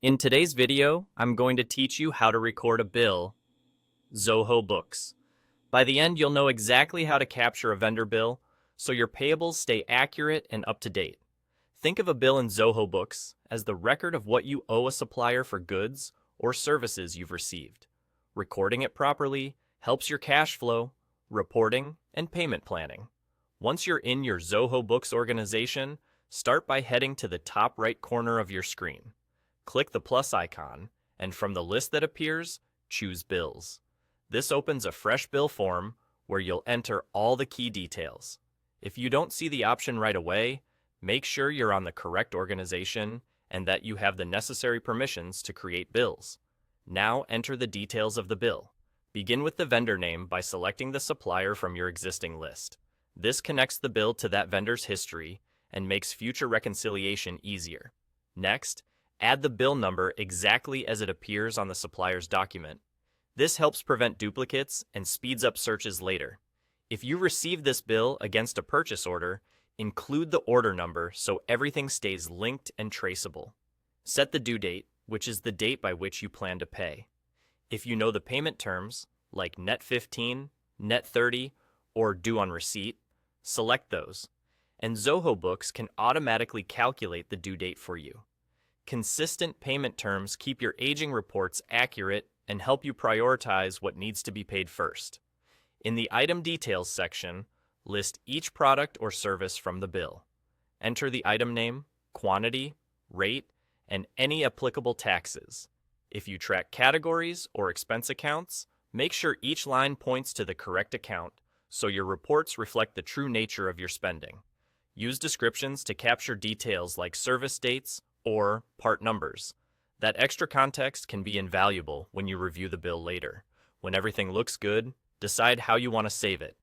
In today's video, I'm going to teach you how to record a bill, Zoho Books. By the end, you'll know exactly how to capture a vendor bill so your payables stay accurate and up to date. Think of a bill in Zoho Books as the record of what you owe a supplier for goods or services you've received. Recording it properly helps your cash flow, reporting, and payment planning. Once you're in your Zoho Books organization, start by heading to the top right corner of your screen. Click the plus icon, and from the list that appears, choose Bills. This opens a fresh bill form where you'll enter all the key details. If you don't see the option right away, make sure you're on the correct organization and that you have the necessary permissions to create bills. Now enter the details of the bill. Begin with the vendor name by selecting the supplier from your existing list. This connects the bill to that vendor's history and makes future reconciliation easier. Next, add the bill number exactly as it appears on the supplier's document. This helps prevent duplicates and speeds up searches later. If you receive this bill against a purchase order, include the order number so everything stays linked and traceable. Set the due date, which is the date by which you plan to pay. If you know the payment terms, like net 15, net 30, or due on receipt, select those, and Zoho Books can automatically calculate the due date for you. Consistent payment terms keep your aging reports accurate and help you prioritize what needs to be paid first. In the Item Details section, list each product or service from the bill. Enter the item name, quantity, rate, and any applicable taxes. If you track categories or expense accounts, make sure each line points to the correct account so your reports reflect the true nature of your spending. Use descriptions to capture details like service dates or part numbers. That extra context can be invaluable when you review the bill later. When everything looks good, decide how you want to save it.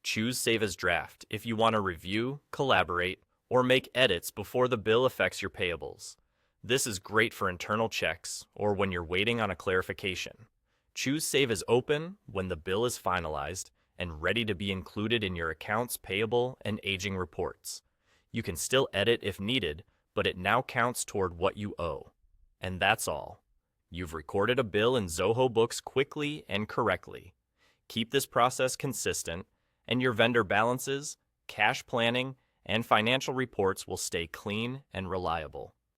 Choose Save as Draft if you want to review, collaborate, or make edits before the bill affects your payables. This is great for internal checks or when you're waiting on a clarification. Choose Save as Open when the bill is finalized and ready to be included in your accounts payable and aging reports. You can still edit if needed, but it now counts toward what you owe. And that's all. You've recorded a bill in Zoho Books quickly and correctly. Keep this process consistent, and your vendor balances, cash planning, and financial reports will stay clean and reliable.